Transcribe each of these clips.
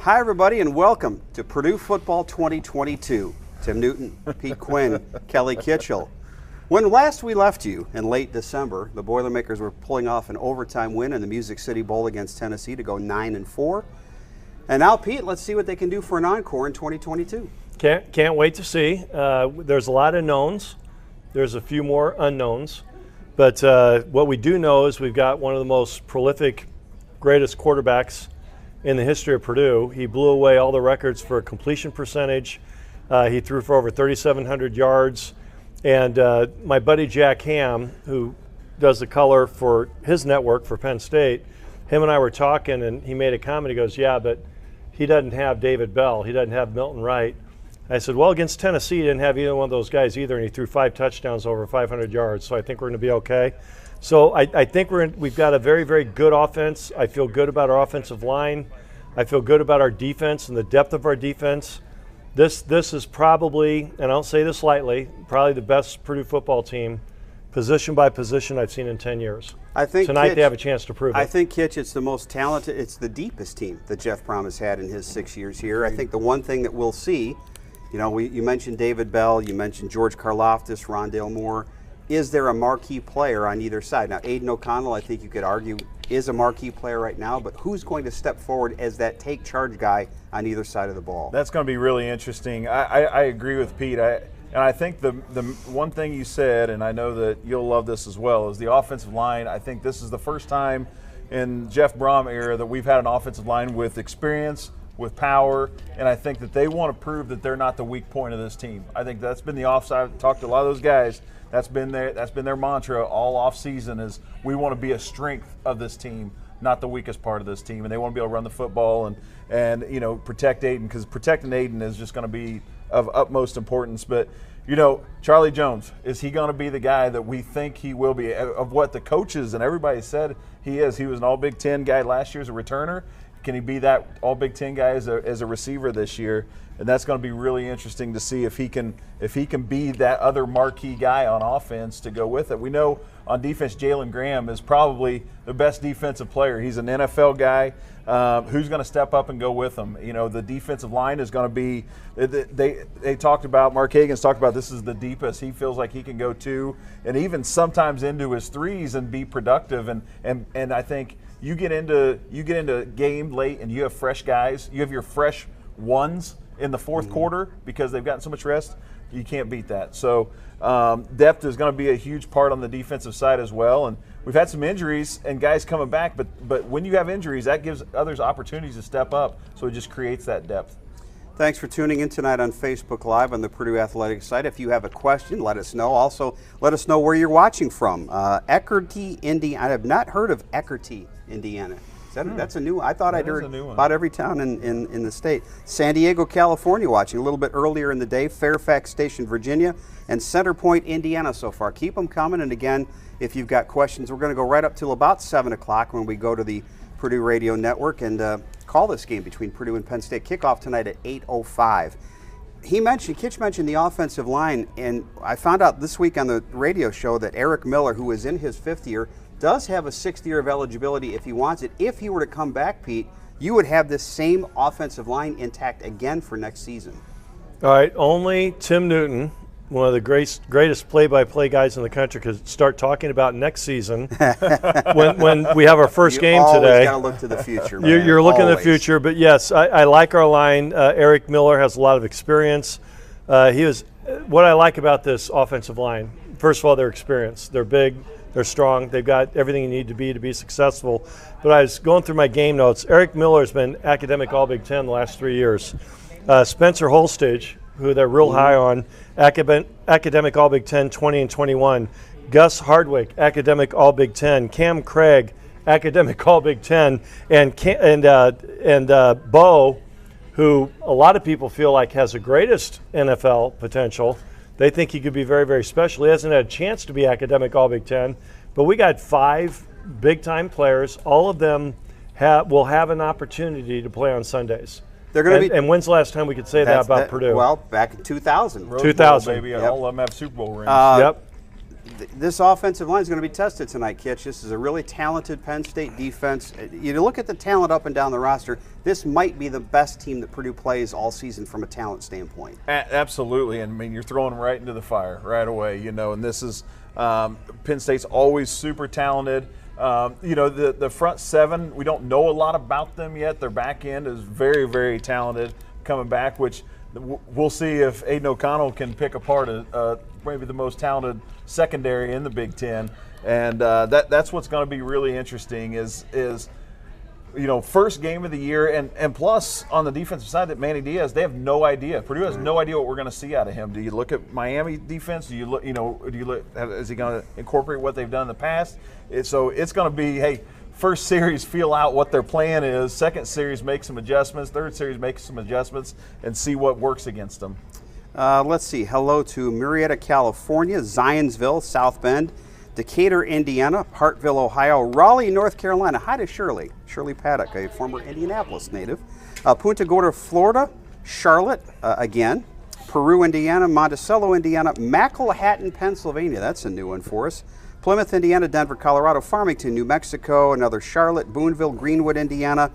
Hi, everybody, and welcome to Purdue Football 2022. Tim Newton, Pete Quinn, Kelly Kitchel. When last we left you in late December, the Boilermakers were pulling off an overtime win in the Music City Bowl against Tennessee to go 9-4. And now, Pete, let's see what they can do for an encore in 2022. Can't wait to see. There's a lot of knowns. There's a few more unknowns. But what we do know is we've got one of the most prolific, greatest quarterbacks in the history of Purdue. He blew away all the records for completion percentage. He threw for over 3,700 yards. And my buddy Jack Ham, who does the color for his network for Penn State, him and I were talking, and he made a comment. He goes, yeah, but he doesn't have David Bell. He doesn't have Milton Wright. I said, well, against Tennessee, he didn't have either one of those guys either, and he threw 5 touchdowns over 500 yards. So I think we're going to be okay. So I think we've got a very, very good offense. I feel good about our offensive line. I feel good about our defense and the depth of our defense. This is probably, and I don't say this lightly, probably the best Purdue football team, position by position, I've seen in 10 years. I think tonight Kitch, they have a chance to prove it. I think, Kitch, it's the most talented, it's the deepest team that Jeff Brom has had in his 6 years here. I think the one thing that we'll see, you know, you mentioned David Bell, you mentioned George Karlaftis, Rondale Moore. Is there a marquee player on either side? Now, Aiden O'Connell, I think you could argue, is a marquee player right now, but who's going to step forward as that take charge guy on either side of the ball? That's going to be really interesting. I agree with Pete. And I think the one thing you said, and I know that you'll love this as well, is the offensive line. I think this is the first time in Jeff Brom era that we've had an offensive line with experience, with power, and I think that they want to prove that they're not the weak point of this team. I think that's been the offside. I've talked to a lot of those guys. That's been their mantra all off season is we want to be a strength of this team, not the weakest part of this team, and they want to be able to run the football and you know, protect Aiden, because protecting Aiden is just going to be of utmost importance. But you know, Charlie Jones, is he going to be the guy that we think he will be? Of what the coaches and everybody said he is. He was an All Big Ten guy last year as a returner. Can he be that All Big Ten guy as a receiver this year? And that's going to be really interesting to see if he can be that other marquee guy on offense to go with it. We know on defense Jalen Graham is probably the best defensive player. He's an NFL guy. Who's going to step up and go with him? You know, the defensive line is going to be. They talked about, Mark Hagan's talked about, this is the deepest he feels like he can go to, and even sometimes into his threes and be productive. And I think you get into a game late and you have fresh guys. You have your fresh ones in the fourth quarter because they've gotten so much rest. You can't beat that. So depth is going to be a huge part on the defensive side as well. And we've had some injuries and guys coming back, but when you have injuries, that gives others opportunities to step up. So it just creates that depth. Thanks for tuning in tonight on Facebook Live on the Purdue Athletics site. If you have a question, let us know. Also, let us know where you're watching from. Eckerty, Indiana. I have not heard of Eckerty, Indiana. That's a new one. I thought I'd heard about every town in the state. San Diego, California watching a little bit earlier in the day. Fairfax Station, Virginia, and Center Point, Indiana so far. Keep them coming. And again, if you've got questions, we're going to go right up till about 7 o'clock when we go to the Purdue Radio Network and call this game between Purdue and Penn State. Kickoff tonight at 8:05. Kitch mentioned the offensive line, and I found out this week on the radio show that Eric Miller, who is in his 5th year, does have a 6th year of eligibility if he wants it. If he were to come back, Pete, you would have this same offensive line intact again for next season. All right, only Tim Newton, one of the greatest play-by-play guys in the country, could start talking about next season when we have our first game today. You always got to look to the future, man. You're looking at the future, but yes, I like our line. Eric Miller has a lot of experience. What I like about this offensive line, first of all, their experience. They're big. They're strong. They've got everything you need to be successful. But I was going through my game notes. Eric Miller has been academic All Big Ten the last 3 years. Spencer Holstage, who they're real high on, academic All Big Ten 20 and 21. Gus Hardwick, academic All Big Ten. Cam Craig, academic All Big Ten. And Bo, who a lot of people feel like has the greatest NFL potential. They think he could be very, very special. He hasn't had a chance to be academic All Big Ten, but we got 5 big-time players. All of them will have an opportunity to play on Sundays. They're going to be. And when's the last time we could say that about Purdue? Well, back in 2000. Rose 2000, Bowl, baby. Yep. All of them have Super Bowl rings. Yep. this offensive line is going to be tested tonight, Kitch. This is a really talented Penn State defense. You look at the talent up and down the roster, this might be the best team that Purdue plays all season from a talent standpoint. Absolutely, and I mean, you're throwing them right into the fire right away, you know, and this is Penn State's always super talented. You know, the front seven, we don't know a lot about them yet. Their back end is very, very talented coming back, which we'll see if Aiden O'Connell can pick apart maybe the most talented secondary in the Big Ten. And that's what's going to be really interesting is you know, first game of the year, and plus on the defensive side, that Manny Diaz, they have no idea. Purdue has no idea what we're going to see out of him. Do you look at Miami defense? Do you look, is he going to incorporate what they've done in the past? So it's going to be, hey, first series, feel out what their plan is. Second series, make some adjustments. Third series, make some adjustments and see what works against them. Let's see. Hello to Murrieta, California, Zionsville, South Bend, Decatur, Indiana, Hartville, Ohio, Raleigh, North Carolina. Hi to Shirley Paddock, a former Indianapolis native. Punta Gorda, Florida, Charlotte, again, Peru, Indiana, Monticello, Indiana, McElhattan, Pennsylvania. That's a new one for us. Plymouth, Indiana, Denver, Colorado, Farmington, New Mexico, another Charlotte, Booneville, Greenwood, Indiana,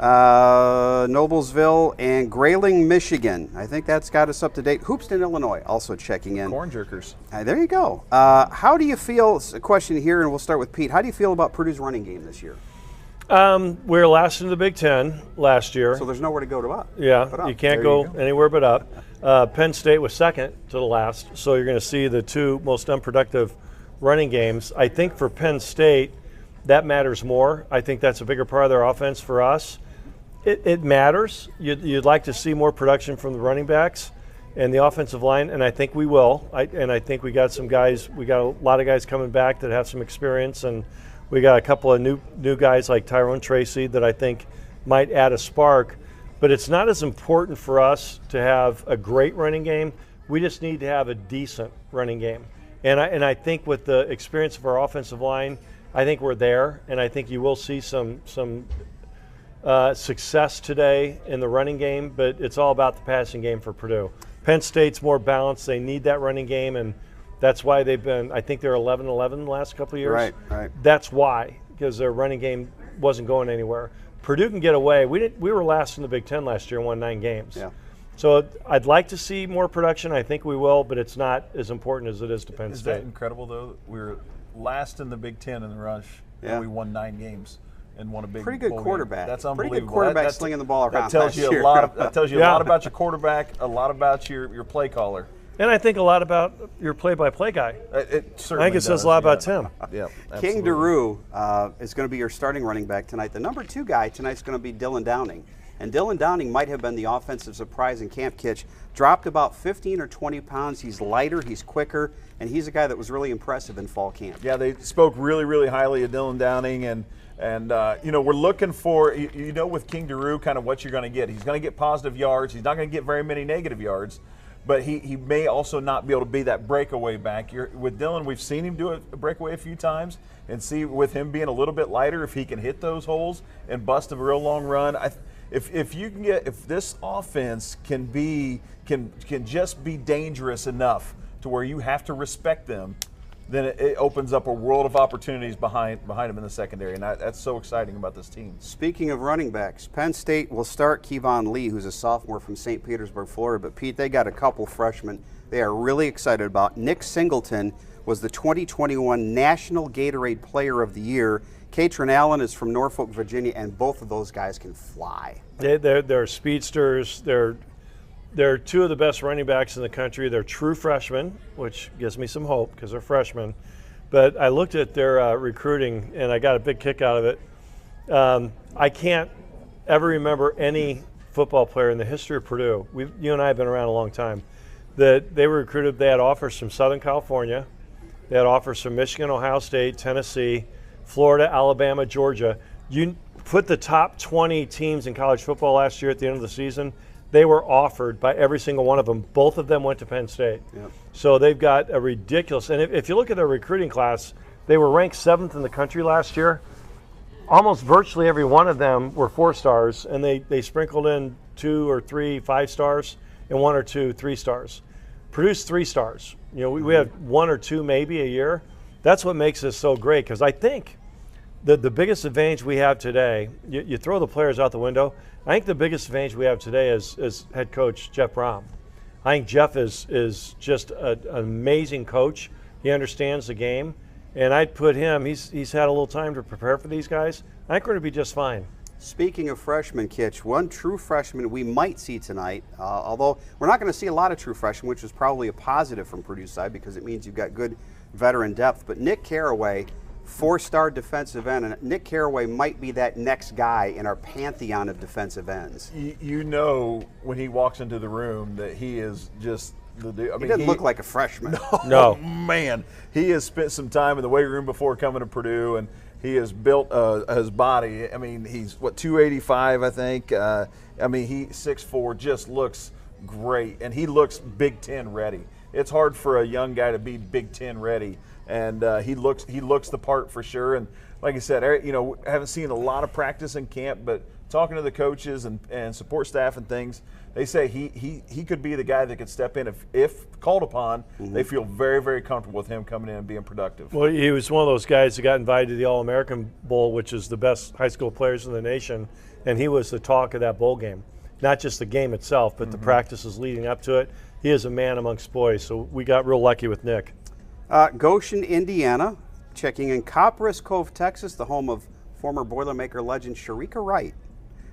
Noblesville, and Grayling, Michigan. I think that's got us up to date. Hoopston, Illinois, also checking in. Corn jerkers. There you go. How do you feel, a question here, and we'll start with Pete. How do you feel about Purdue's running game this year? We were last in the Big Ten last year. So there's nowhere to go up. Yeah, you can't go anywhere but up. Penn State was second to the last, so you're going to see the two most unproductive running games. I think for Penn State, that matters more. I think that's a bigger part of their offense for us. It matters. You'd like to see more production from the running backs and the offensive line, and I think we will. I think we got some guys. We got a lot of guys coming back that have some experience, and we got a couple of new guys like Tyrone Tracy that I think might add a spark. But it's not as important for us to have a great running game. We just need to have a decent running game. And I think with the experience of our offensive line, I think we're there, and I think you will see some success today in the running game, but it's all about the passing game for Purdue. Penn State's more balanced. They need that running game, and that's why they've been, I think they're 11-11 the last couple of years. Right. That's why, because their running game wasn't going anywhere. Purdue can get away. We were last in the Big Ten last year and won 9 games. Yeah. So I'd like to see more production. I think we will, but it's not as important as it is to Penn State. Is that incredible, though? We were last in the Big Ten in the rush, and we won 9 games and won a big pretty good quarterback. Game. That's unbelievable. Pretty good quarterback slinging the ball around. That tells you a lot. That tells you a lot about your quarterback, a lot about your play caller, and I think a lot about your play-by-play guy. It certainly I think it says a lot about Tim. Yeah, King Daru is going to be your starting running back tonight. The number 2 guy tonight is going to be Dylan Downing. And Dylan Downing might have been the offensive surprise in camp. Kitch dropped about 15 or 20 pounds. He's lighter, he's quicker, and he's a guy that was really impressive in fall camp. Yeah, they spoke really, really highly of Dylan Downing, and you know, we're looking for, you know, with King Daru, kind of what you're going to get. He's going to get positive yards. He's not going to get very many negative yards, but he may also not be able to be that breakaway back. With Dylan, we've seen him do a breakaway a few times, and see with him being a little bit lighter, if he can hit those holes and bust a real long run. If this offense can just be dangerous enough to where you have to respect them, then it opens up a world of opportunities behind them in the secondary, and that's so exciting about this team. Speaking of running backs, Penn State will start Kevon Lee, who's a sophomore from St. Petersburg, Florida. But Pete, they got a couple freshmen they are really excited about. Nick Singleton was the 2021 National Gatorade Player of the Year. Katrin Allen is from Norfolk, Virginia, and both of those guys can fly. They're speedsters. They're 2 of the best running backs in the country. They're true freshmen, which gives me some hope because they're freshmen. But I looked at their recruiting, and I got a big kick out of it. I can't ever remember any football player in the history of Purdue, you and I have been around a long time, that they were recruited. They had offers from Southern California. They had offers from Michigan, Ohio State, Tennessee, Florida, Alabama, Georgia. You put the top 20 teams in college football last year at the end of the season, they were offered by every single one of them. Both of them went to Penn State. Yep. So they've got a ridiculous, and if you look at their recruiting class, they were ranked 7th in the country last year. Almost virtually every one of them were 4-stars, and they sprinkled in 2 or 3 5-stars and 1 or 2 3-stars. produce 3 stars. You know, we have 1 or 2 maybe a year. That's what makes us so great, because I think the biggest advantage we have today, you throw the players out the window, I think the biggest advantage we have today is head coach Jeff Brom. I think Jeff is just an amazing coach. He understands the game, and I'd put him, he's had a little time to prepare for these guys. I think we're going to be just fine. Speaking of freshmen, Kitch, one true freshman we might see tonight, although we're not going to see a lot of true freshmen, which is probably a positive from Purdue's side because it means you've got good veteran depth. But Nick Carraway, 4-star defensive end, and Nick Carraway might be that next guy in our pantheon of defensive ends. You know when he walks into the room that he is just the dude. I mean, he doesn't look like a freshman. No. Man, he has spent some time in the weight room before coming to Purdue, and he has built his body. I mean, he's, 285, I think. I mean, he's 6'4", just looks great, and he looks Big Ten ready. It's hard for a young guy to be Big Ten ready, and he looks the part for sure. And like I said, you know, I haven't seen a lot of practice in camp, but talking to the coaches and support staff and things, they say he could be the guy that could step in if called upon. They feel very, very comfortable with him coming in and being productive. Well, he was one of those guys that got invited to the All-American Bowl, which is the best high school players in the nation, and he was the talk of that bowl game. Not just the game itself, but the practices leading up to it. He is a man amongst boys, so we got real lucky with Nick. Goshen, Indiana, checking in Copperas Cove, Texas, the home of former Boilermaker legend Sharika Wright.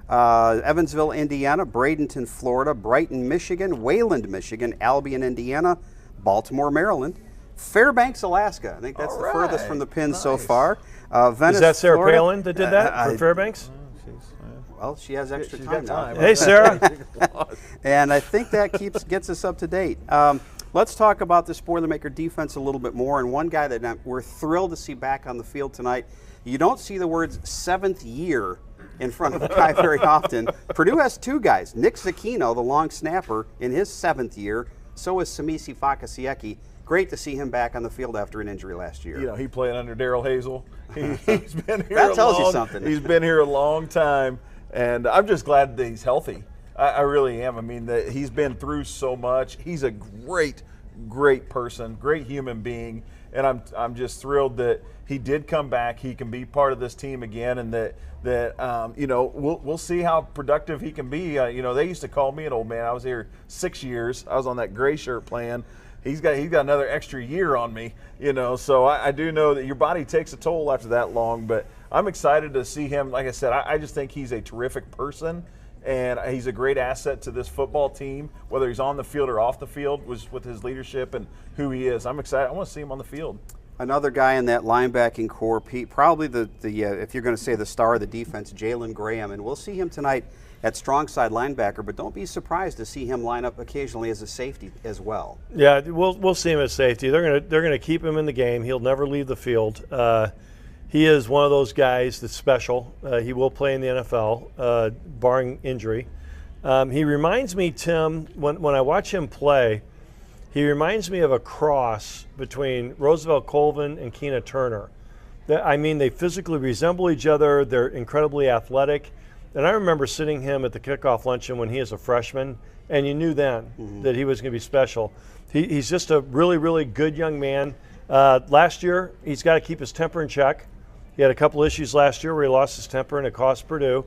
Evansville, Indiana, Bradenton, Florida, Brighton, Michigan, Wayland, Michigan, Albion, Indiana, Baltimore, Maryland, Fairbanks, Alaska. I think that's the furthest from the pin so far. Venice, is that Sarah Florida. Palin that did that from Fairbanks? Well, she has extra time now. Hey, Sarah. And I think that gets us up to date. Let's talk about this Boilermaker defense a little bit more. And one guy that we're thrilled to see back on the field tonight. You don't see the words 7th year in front of the guy very often. Purdue has 2 guys. Nick Zecchino, the long snapper, in his 7th year. So is Samisi Fakasieki. Great to see him back on the field after an injury last year. You know, he played under Daryl Hazel. He's been here that tells you something. He's been here a long time, and I'm just glad that he's healthy. I really am. I mean, he's been through so much. He's a great, great person, great human being, and I'm just thrilled that he did come back. He can be part of this team again, and that you know, we'll see how productive he can be. You know, they used to call me an old man. I was here 6 years. I was on that gray shirt plan. He's got another extra year on me, you know, so I do know that your body takes a toll after that long, but I'm excited to see him. Like I said, I just think he's a terrific person, and he's a great asset to this football team, whether he's on the field or off the field, with his leadership and who he is. I'm excited. I want to see him on the field. Another guy in that linebacking core, Pete, probably the if you're going to say the star of the defense, Jalen Graham, and we'll see him tonight at strong side linebacker, but don't be surprised to see him line up occasionally as a safety as well. Yeah, we'll see him as safety. They're gonna keep him in the game. He'll never leave the field. He is one of those guys that's special. He will play in the NFL, barring injury. He reminds me, Tim, when I watch him play, he reminds me of a cross between Roosevelt Colvin and Keena Turner. I mean, they physically resemble each other. They're incredibly athletic. And I remember sitting him at the kickoff luncheon when he was a freshman, and you knew then that he was going to be special. He's just a really, really good young man. Last year, he's got to keep his temper in check. He had a couple issues last year where he lost his temper and it cost Purdue.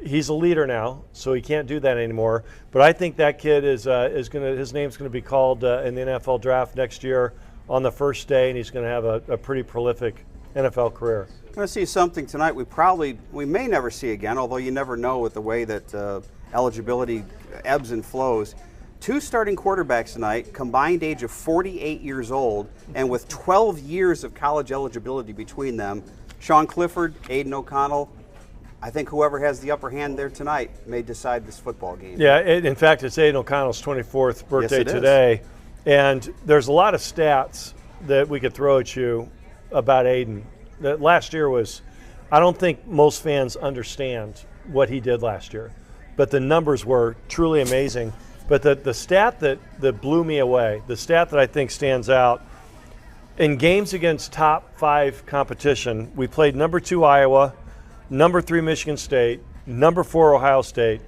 He's a leader now, so he can't do that anymore. But I think that kid is going to, his name's going to be called in the NFL draft next year on the first day, and he's going to have a pretty prolific NFL career. We're going to see something tonight we may never see again, although you never know with the way that eligibility ebbs and flows. 2 starting quarterbacks tonight, combined age of 48 years old, and with 12 years of college eligibility between them. Sean Clifford, Aiden O'Connell. I think whoever has the upper hand there tonight may decide this football game. Yeah, in fact, it's Aiden O'Connell's 24th birthday today. And there's a lot of stats that we could throw at you about Aiden. That last year was, I don't think most fans understand what he did last year, but the numbers were truly amazing. But the stat that blew me away, the stat that I think stands out, in games against top 5 competition, we played number 2 Iowa, number 3 Michigan State, number 4 Ohio State.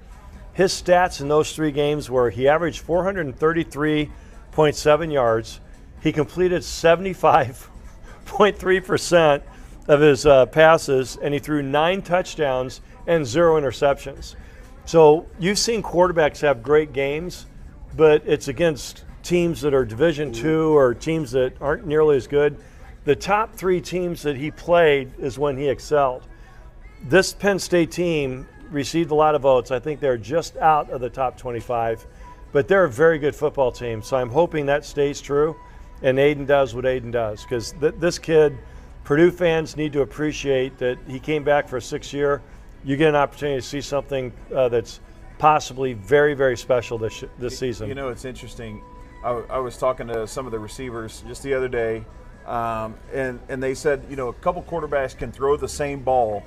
His stats in those 3 games were he averaged 433 138.7 yards. He completed 75.3% of his passes, and he threw 9 touchdowns and 0 interceptions. So you've seen quarterbacks have great games, but it's against teams that are Division II or teams that aren't nearly as good. The top 3 teams that he played is when he excelled. This Penn State team received a lot of votes. I think they're just out of the top 25, but they're a very good football team. So I'm hoping that stays true, and Aiden does what Aiden does, because this kid, Purdue fans need to appreciate that he came back for a 6th year. You get an opportunity to see something that's possibly very, very special this season. You know, it's interesting. I was talking to some of the receivers just the other day, and they said, you know, a couple quarterbacks can throw the same ball,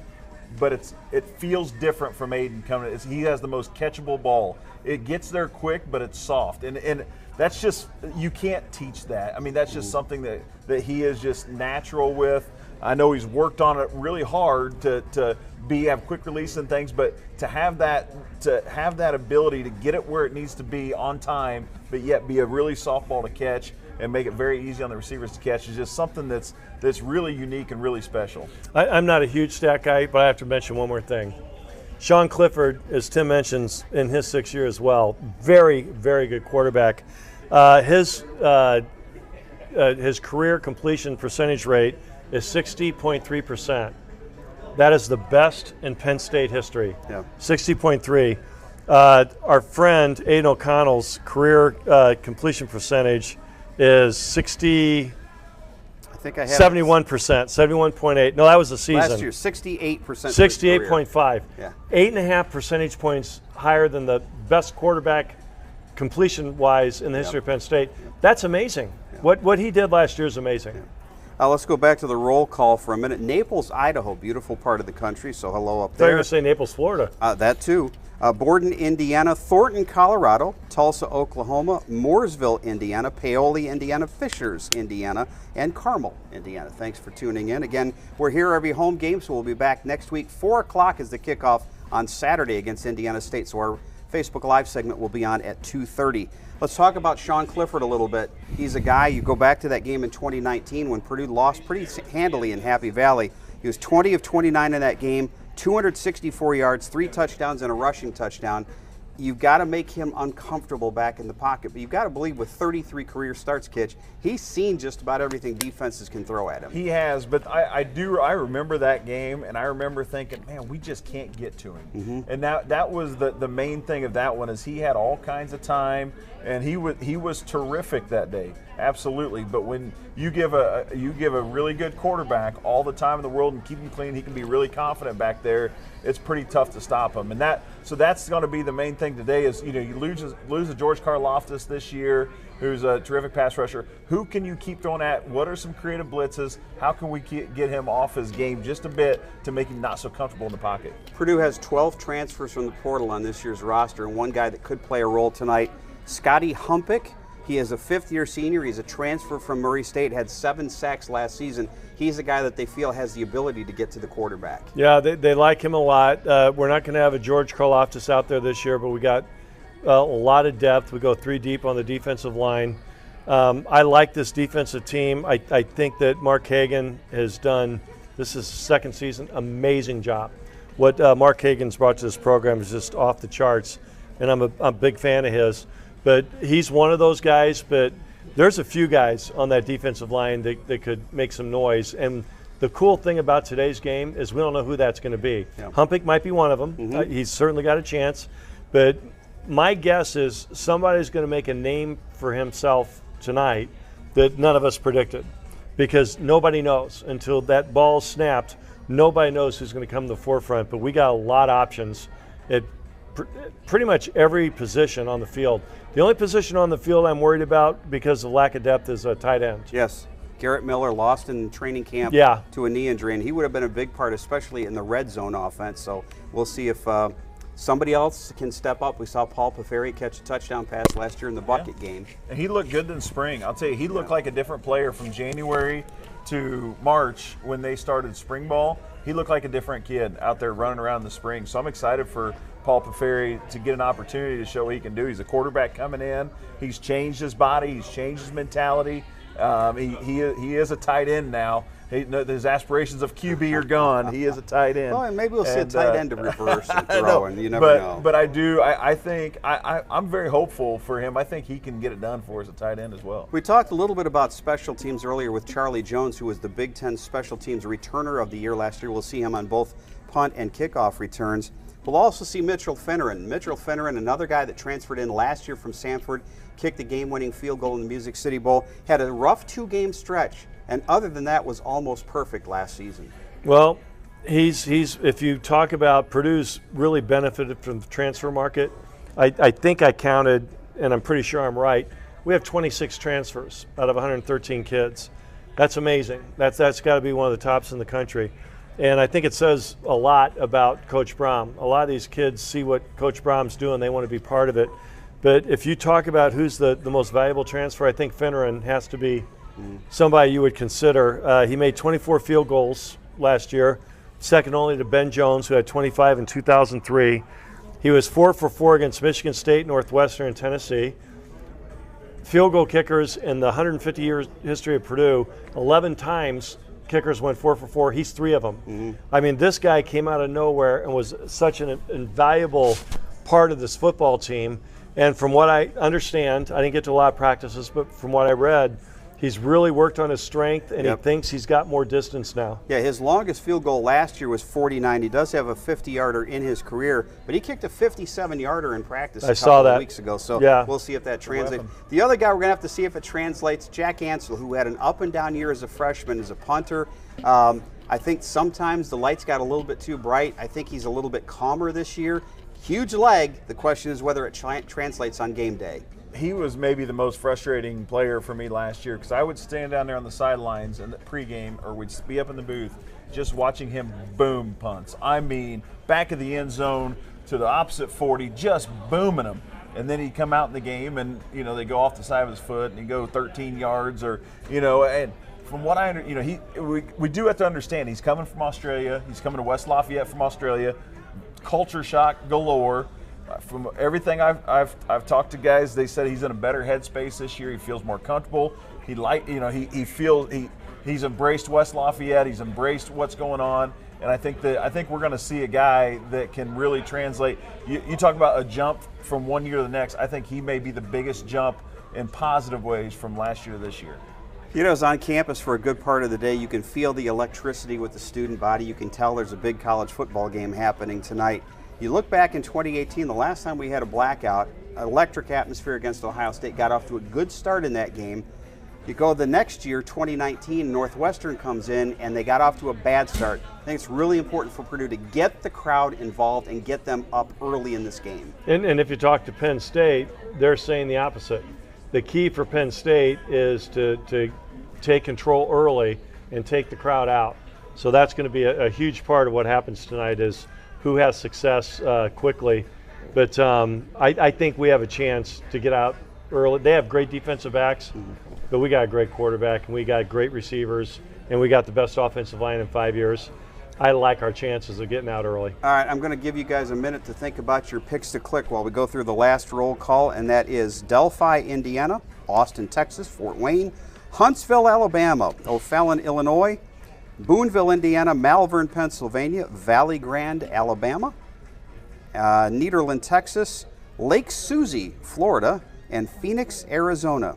but it feels different from Aiden coming. He has the most catchable ball. It gets there quick, but it's soft, and that's just, you can't teach that. I mean, that's just something that he is just natural with. I know he's worked on it really hard to have quick release and things, but to have that ability to get it where it needs to be on time, but yet be a really soft ball to catch and make it very easy on the receivers to catch is just something that's really unique and really special. I'm not a huge stat guy, but I have to mention one more thing. Sean Clifford, as Tim mentions, in his 6th year as well, very, very good quarterback. His career completion percentage rate is 60.3%. That is the best in Penn State history. Yeah. 60.3. Our friend Aiden O'Connell's career completion percentage is 71%, 71.8. No, that was the season. Last year, 68%. 68.5. Yeah. 8.5 percentage points higher than the best quarterback completion-wise in the history of Penn State. That's amazing. Yeah. What he did last year is amazing. Yeah. Let's go back to the roll call for a minute. Naples, Idaho, beautiful part of the country, so hello up there. I thought you were going to say Naples, Florida. That too. Borden, Indiana, Thornton, Colorado, Tulsa, Oklahoma, Mooresville, Indiana, Paoli, Indiana, Fishers, Indiana, and Carmel, Indiana. Thanks for tuning in. Again, we're here every home game, so we'll be back next week. 4 o'clock is the kickoff on Saturday against Indiana State, so our Facebook Live segment will be on at 2:30. Let's talk about Sean Clifford a little bit. He's a guy, you go back to that game in 2019 when Purdue lost pretty handily in Happy Valley. He was 20 of 29 in that game, 264 yards, 3 touchdowns, and a rushing touchdown. You've got to make him uncomfortable back in the pocket, but you've got to believe with 33 career starts, Kitch, he's seen just about everything defenses can throw at him. He has, but I remember that game, and I remember thinking, man, we just can't get to him. Mm-hmm. And that was the main thing of that one is he had all kinds of time, and he was terrific that day, absolutely. But when you give a really good quarterback all the time in the world and keep him clean, he can be really confident back there. It's pretty tough to stop him, and that's going to be the main thing today. Is you lose a George Karlaftis this year, who's a terrific pass rusher. Who can you keep throwing at? What are some creative blitzes? How can we get him off his game just a bit to make him not so comfortable in the pocket? Purdue has 12 transfers from the portal on this year's roster, and one guy that could play a role tonight, Scotty Humpic. He is a 5th-year senior. He's a transfer from Murray State, had 7 sacks last season. He's a guy that they feel has the ability to get to the quarterback. Yeah, they like him a lot. We're not going to have a George Karlaftis out there this year, but we got a lot of depth. We go 3 deep on the defensive line. I like this defensive team. I think that Mark Hagan has done, this is his 2nd season, amazing job. What Mark Hagan's brought to this program is just off the charts, and I'm a big fan of his. But he's one of those guys, but there's a few guys on that defensive line that could make some noise. And the cool thing about today's game is we don't know who that's going to be. Yeah. Humpic might be one of them. Mm-hmm. He's certainly got a chance. But my guess is somebody's going to make a name for himself tonight that none of us predicted, because nobody knows until that ball snapped. Nobody knows who's going to come to the forefront, but we got a lot of options at pretty much every position on the field. The only position on the field I'm worried about because of lack of depth is a tight end. Yes. Garrett Miller lost in training camp to a knee injury, and he would have been a big part, especially in the red zone offense. So we'll see if somebody else can step up. We saw Paul Paferi catch a touchdown pass last year in the bucket game. And he looked good in spring. I'll tell you, he looked like a different player from January to March when they started spring ball, he looked like a different kid out there running around in the spring. So I'm excited for Paul Peferi to get an opportunity to show what he can do. He's a quarterback coming in. He's changed his body. He's changed his mentality. He is a tight end now. His aspirations of QB are gone. He is a tight end. Well, and maybe we'll see a tight end to reverse and throw, and you never know. But I think I'm very hopeful for him. I think he can get it done for us at tight end as well. We talked a little bit about special teams earlier with Charlie Jones, who was the Big Ten Special Teams Returner of the Year last year. We'll see him on both punt and kickoff returns. We'll also see Mitchell Finneran. Mitchell Finneran, another guy that transferred in last year from Sanford, kicked the game-winning field goal in the Music City Bowl, had a rough 2-game stretch, and other than that was almost perfect last season. Well, he's if you talk about Purdue's really benefited from the transfer market, I think I counted, and I'm pretty sure I'm right, we have 26 transfers out of 113 kids. That's amazing. That's got to be one of the tops in the country. And I think it says a lot about Coach Brom. A lot of these kids see what Coach Brom's doing. They want to be part of it. But if you talk about who's the most valuable transfer, I think Finneran has to be somebody you would consider. He made 24 field goals last year, second only to Ben Jones, who had 25 in 2003. He was 4 for 4 against Michigan State, Northwestern, and Tennessee. Field goal kickers in the 150-year history of Purdue, 11 times kickers went 4 for 4. He's 3 of them. I mean, this guy came out of nowhere and was such an invaluable part of this football team. And from what I understand, I didn't get to a lot of practices, but from what I read, he's really worked on his strength, and he thinks he's got more distance now. Yeah, his longest field goal last year was 49. He does have a 50-yarder in his career, but he kicked a 57-yarder in practice a couple of weeks ago. So we'll see if that translates. The other guy we're going to have to see if it translates, Jack Ansel, who had an up-and-down year as a freshman, as a punter. I think sometimes the lights got a little bit too bright. I think he's a little bit calmer this year. Huge leg. The question is whether it translates on game day. He was maybe the most frustrating player for me last year because I would stand down there on the sidelines in the pregame, or we'd be up in the booth just watching him boom punts. I mean, back of the end zone to the opposite 40, just booming them. And then he'd come out in the game and, they go off the side of his foot and he'd go 13 yards or, and from what I we do have to understand he's coming from Australia. He's coming to West Lafayette from Australia. Culture shock galore. From everything I've talked to guys, they said he's in a better headspace this year. He feels more comfortable. He's embraced West Lafayette. He's embraced what's going on, and I think we're going to see a guy that can really translate. You talk about a jump from one year to the next. I think he may be the biggest jump in positive ways from last year to this year. I was on campus for a good part of the day. You can feel the electricity with the student body. You can tell there's a big college football game happening tonight. You look back in 2018, the last time we had a blackout, electric atmosphere against Ohio State, got off to a good start in that game. You go the next year, 2019, Northwestern comes in and they got off to a bad start. I think it's really important for Purdue to get the crowd involved and get them up early in this game. And if you talk to Penn State, they're saying the opposite. The key for Penn State is to take control early and take the crowd out. So that's going to be a huge part of what happens tonight is who has success quickly. But I think we have a chance to get out early. They have great defensive backs, but we got a great quarterback, and we got great receivers, and we got the best offensive line in 5 years. I like our chances of getting out early. All right, I'm going to give you guys a minute to think about your picks to click while we go through the last roll call, and that is Delphi, Indiana, Austin, Texas, Fort Wayne, Huntsville, Alabama, O'Fallon, Illinois, Boonville, Indiana, Malvern, Pennsylvania, Valley Grande, Alabama, Nederland, Texas, Lake Susie, Florida, and Phoenix, Arizona.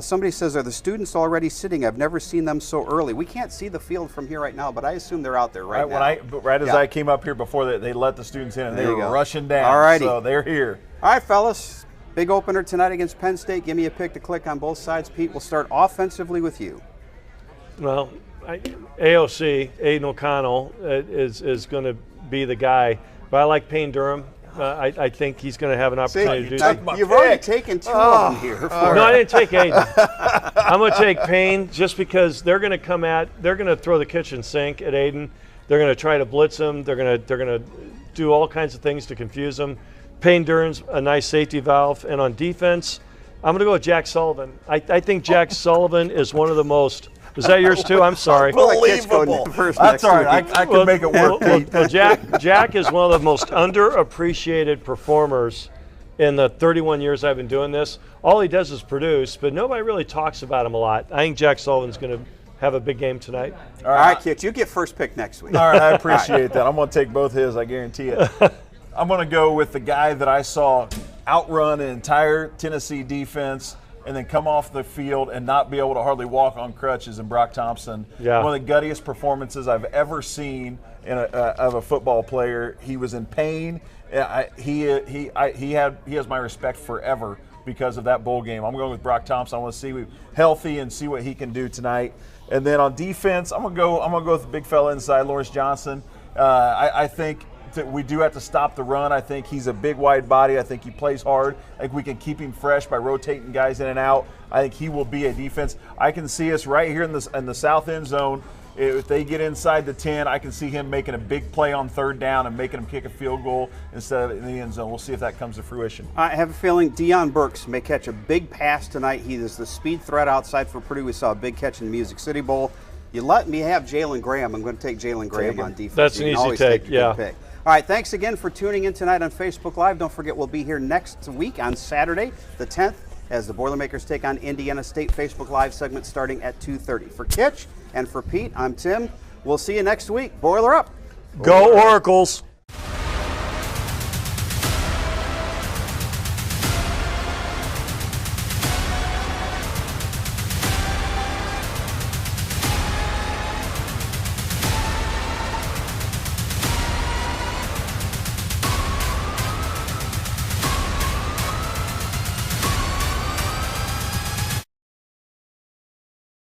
Somebody says, are the students already sitting? I've never seen them so early. We can't see the field from here right now, but I assume they're out there now. As I came up here before, they let the students in, and they were rushing down. All righty. So they're here. All right, fellas. Big opener tonight against Penn State. Give me a pick to click on both sides. Pete, we'll start offensively with you. Well, AOC, Aiden O'Connell, is going to be the guy. But I like Payne Durham. I think he's going to have an opportunity to do that. You've already taken two of them here. No, I didn't take Aiden. I'm going to take Payne just because they're going to throw the kitchen sink at Aiden. They're going to try to blitz him. They're going to do all kinds of things to confuse him. Payne Durham's a nice safety valve. And on defense, I'm going to go with Jack Sullivan. I think Jack Sullivan is one of the most Was that yours too? I'm sorry. Unbelievable. That's all right. I can make it work, Pete. Well, Jack is one of the most underappreciated performers in the 31 years I've been doing this. All he does is produce, but nobody really talks about him a lot. I think Jack Sullivan's going to have a big game tonight. All right, Kitch, you get first pick next week. All right, I appreciate that. I'm going to take both his, I guarantee it. I'm going to go with the guy that I saw outrun an entire Tennessee defense and then come off the field and not be able to hardly walk on crutches, and Brock Thompson. Yeah. One of the guttiest performances I've ever seen of a football player. He was in pain. He has my respect forever because of that bowl game. I'm going with Brock Thompson. I want to see him healthy and see what he can do tonight. And then on defense, I'm gonna go with the big fella inside, Lawrence Johnson. I think that we do have to stop the run. I think he's a big, wide body. I think he plays hard. I think we can keep him fresh by rotating guys in and out. I think he will be a defense. I can see us right here in the south end zone. If they get inside the 10, I can see him making a big play on third down and making them kick a field goal instead of in the end zone. We'll see if that comes to fruition. I have a feeling Deion Burks may catch a big pass tonight. He is the speed threat outside for Purdue. We saw a big catch in the Music City Bowl. You let me have Jalen Graham. I'm going to take Jalen Graham on defense. That's an easy take, yeah. Pick. All right, thanks again for tuning in tonight on Facebook Live. Don't forget we'll be here next week on Saturday, the 10th, as the Boilermakers take on Indiana State. Facebook Live segment starting at 2:30. For Kitch and for Pete, I'm Tim. We'll see you next week. Boiler up. Go Oracles.